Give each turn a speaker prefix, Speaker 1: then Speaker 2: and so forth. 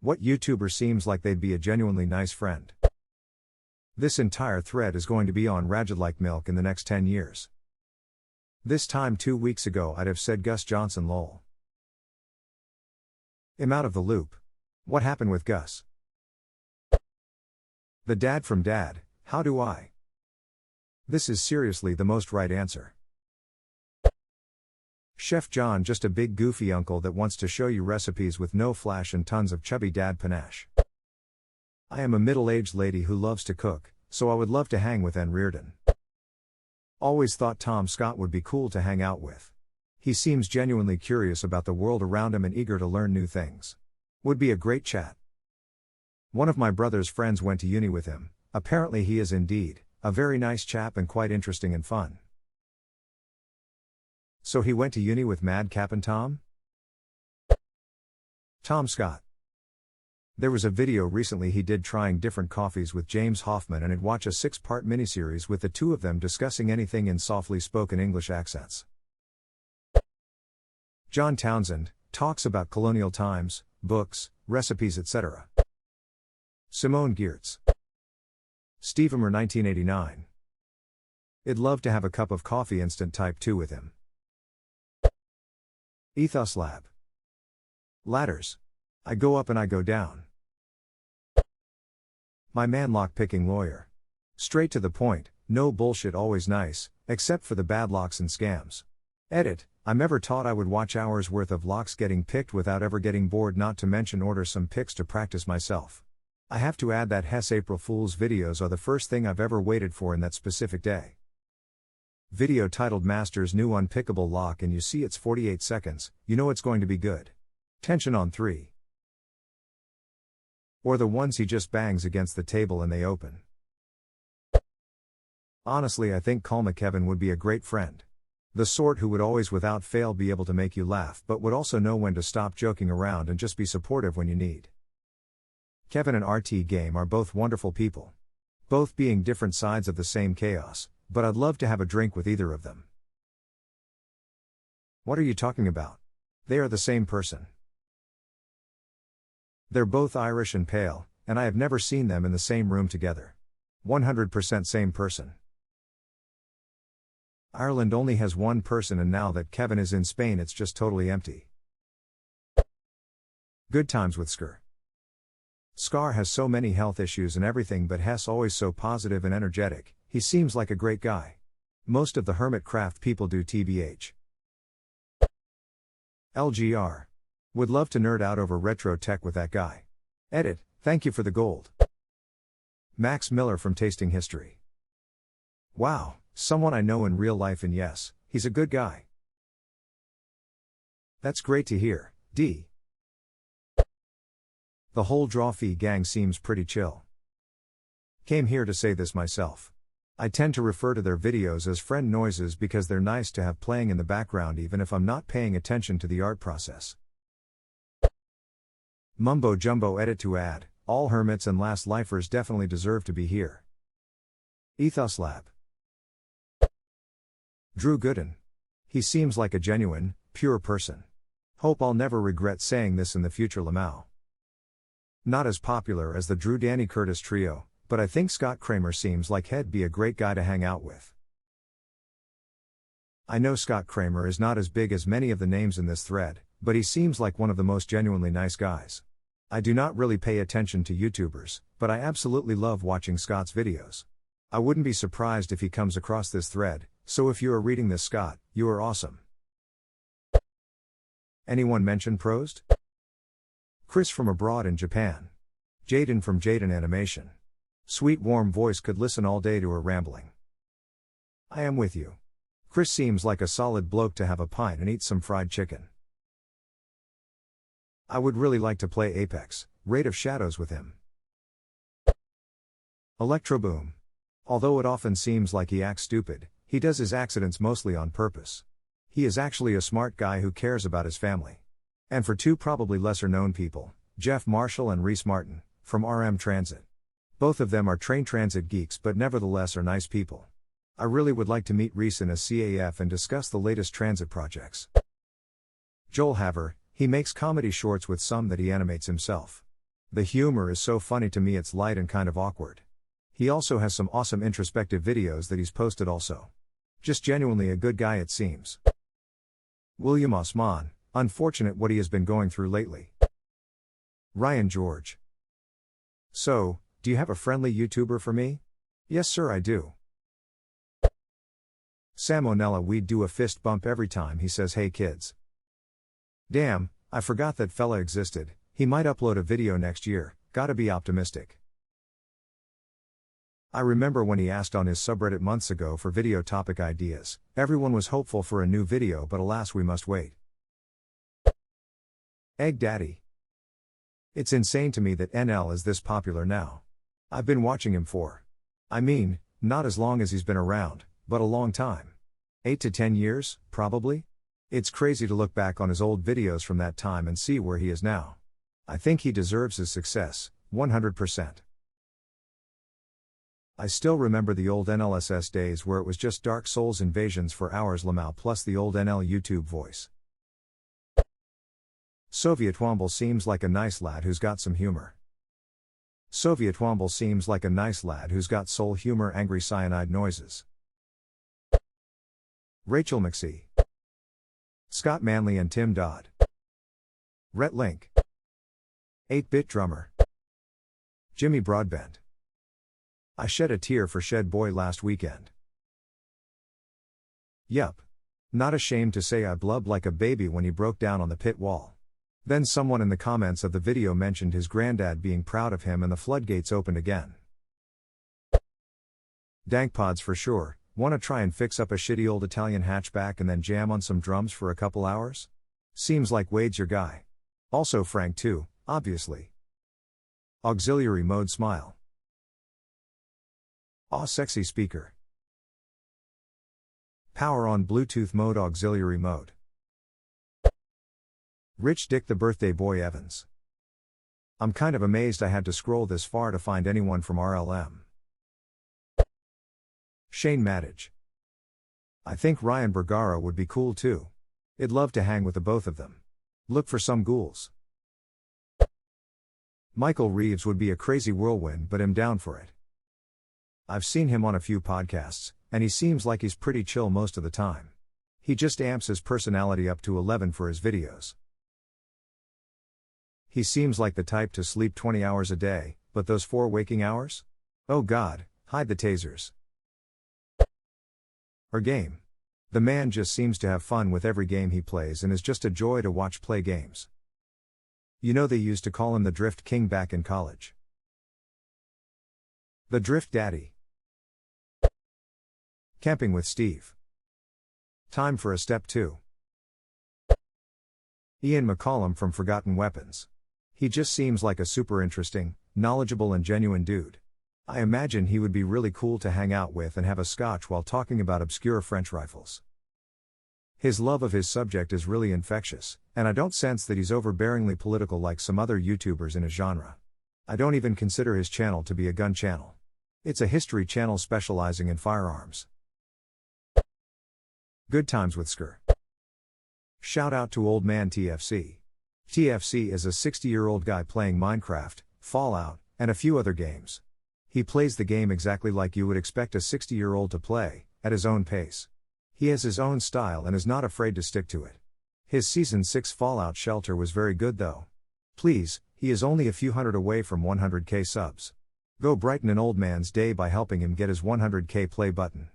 Speaker 1: What YouTuber seems like they'd be a genuinely nice friend? This entire thread is going to be on Ragged like milk in the next 10 years. This time 2 weeks ago I'd have said Gus Johnson lol. I'm out of the loop. What happened with Gus? The dad from Dad, how do I? This is seriously the most right answer. Chef John just a big goofy uncle that wants to show you recipes with no flash and tons of chubby dad panache. I am a middle-aged lady who loves to cook, so I would love to hang with N. Reardon. Always thought Tom Scott would be cool to hang out with. He seems genuinely curious about the world around him and eager to learn new things. Would be a great chat. One of my brother's friends went to uni with him. Apparently he is indeed a very nice chap and quite interesting and fun. So he went to uni with Mad Cap and Tom? Tom Scott. There was a video recently he did trying different coffees with James Hoffmann, and I'd watch a 6-part miniseries with the two of them discussing anything in softly spoken English accents. John Townsend talks about colonial times, books, recipes, etc. Simone Giertz. Stevemer 1989. I'd love to have a cup of coffee instant type 2 with him. Ethos Lab. Ladders. I go up and I go down. My man lock-picking lawyer. Straight to the point, no bullshit, always nice, except for the bad locks and scams. Edit, I'm ever taught I would watch hours worth of locks getting picked without ever getting bored, not to mention order some picks to practice myself. I have to add that Hess April Fool's videos are the first thing I've ever waited for in that specific day. Video titled Master's New Unpickable Lock, and you see it's 48 seconds, you know it's going to be good. Tension on 3. Or the ones he just bangs against the table and they open. Honestly, I think Calma Kevin would be a great friend. The sort who would always without fail be able to make you laugh but would also know when to stop joking around and just be supportive when you need. Kevin and RT Game are both wonderful people. Both being different sides of the same chaos, but I'd love to have a drink with either of them. What are you talking about? They are the same person. They're both Irish and pale, and I have never seen them in the same room together. 100% same person. Ireland only has one person, and now that Kevin is in Spain it's just totally empty. Good times with Skr. Scar has so many health issues and everything, but Hess always so positive and energetic. He seems like a great guy. Most of the hermit craft people do TBH. LGR. Would love to nerd out over retro tech with that guy. Edit, thank you for the gold. Max Miller from Tasting History. Wow, someone I know in real life, and yes, he's a good guy. That's great to hear, D. The whole Drawfee gang seems pretty chill. Came here to say this myself. I tend to refer to their videos as friend noises because they're nice to have playing in the background even if I'm not paying attention to the art process. Mumbo Jumbo. Edit to add, all hermits and last lifers definitely deserve to be here. Ethos Lab. Drew Gooden. He seems like a genuine, pure person. Hope I'll never regret saying this in the future. Lamau. Not as popular as the Drew Danny Curtis trio, but I think Scott Kramer seems like he'd be a great guy to hang out with. I know Scott Kramer is not as big as many of the names in this thread, but he seems like one of the most genuinely nice guys. I do not really pay attention to YouTubers, but I absolutely love watching Scott's videos. I wouldn't be surprised if he comes across this thread, so if you are reading this, Scott, you are awesome. Anyone mention Prost? Chris from abroad in Japan. Jaden from Jaden Animation. Sweet warm voice, could listen all day to her rambling. I am with you. Chris seems like a solid bloke to have a pint and eat some fried chicken. I would really like to play Apex, Raid of Shadows with him. Electroboom. Although it often seems like he acts stupid, he does his accidents mostly on purpose. He is actually a smart guy who cares about his family. And for two probably lesser known people, Jeff Marshall and Reese Martin, from RM Transit. Both of them are train transit geeks but nevertheless are nice people. I really would like to meet Reese in a CAF and discuss the latest transit projects. Joel Haver, he makes comedy shorts with some that he animates himself. The humor is so funny to me, it's light and kind of awkward. He also has some awesome introspective videos that he's posted also. Just genuinely a good guy it seems. William Osman, unfortunate what he has been going through lately. Ryan George. So, do you have a friendly YouTuber for me? Yes sir, I do. Sam Onella, we'd do a fist bump every time he says hey kids. Damn, I forgot that fella existed. He might upload a video next year, gotta be optimistic. I remember when he asked on his subreddit months ago for video topic ideas. Everyone was hopeful for a new video, but alas we must wait. Egg Daddy. It's insane to me that NL is this popular now. I've been watching him for, not as long as he's been around, but a long time. 8 to 10 years, probably? It's crazy to look back on his old videos from that time and see where he is now. I think he deserves his success, 100%. I still remember the old NLSS days where it was just Dark Souls invasions for hours Lamau plus the old NL YouTube voice. Soviet Womble seems like a nice lad who's got some humor. Soviet Womble seems like a nice lad who's got soul humor, angry cyanide noises. Rachel McSee. Scott Manley and Tim Dodd. Rhett Link. 8-Bit Drummer. Jimmy Broadbent. I shed a tear for Shed Boy last weekend. Yup. Not ashamed to say I blubbed like a baby when he broke down on the pit wall. Then someone in the comments of the video mentioned his granddad being proud of him and the floodgates opened again. Dankpods for sure. Wanna try and fix up a shitty old Italian hatchback and then jam on some drums for a couple hours? Seems like Wade's your guy. Also Frank too, obviously. Auxiliary mode smile. Aw sexy speaker. Power on Bluetooth mode auxiliary mode. Rich Dick the Birthday Boy Evans. I'm kind of amazed I had to scroll this far to find anyone from RLM. Shane Maddage. I think Ryan Bergara would be cool too. I'd love to hang with the both of them. Look for some ghouls. Michael Reeves would be a crazy whirlwind, but I'm down for it. I've seen him on a few podcasts, and he seems like he's pretty chill most of the time. He just amps his personality up to 11 for his videos. He seems like the type to sleep 20 hours a day, but those 4 waking hours? Oh god, hide the tasers. Or game. The man just seems to have fun with every game he plays and is just a joy to watch play games. You know they used to call him the Drift King back in college. The Drift Daddy. Camping with Steve. Time for a step 2. Ian McCollum from Forgotten Weapons. He just seems like a super interesting, knowledgeable and genuine dude. I imagine he would be really cool to hang out with and have a scotch while talking about obscure French rifles. His love of his subject is really infectious, and I don't sense that he's overbearingly political like some other YouTubers in his genre. I don't even consider his channel to be a gun channel. It's a history channel specializing in firearms. Good times with Skr. Shout out to old man TFC. TFC is a 60-year-old guy playing Minecraft, Fallout, and a few other games. He plays the game exactly like you would expect a 60-year-old to play, at his own pace. He has his own style and is not afraid to stick to it. His Season 6 Fallout Shelter was very good though. Please, he is only a few hundred away from 100k subs. Go brighten an old man's day by helping him get his 100k play button.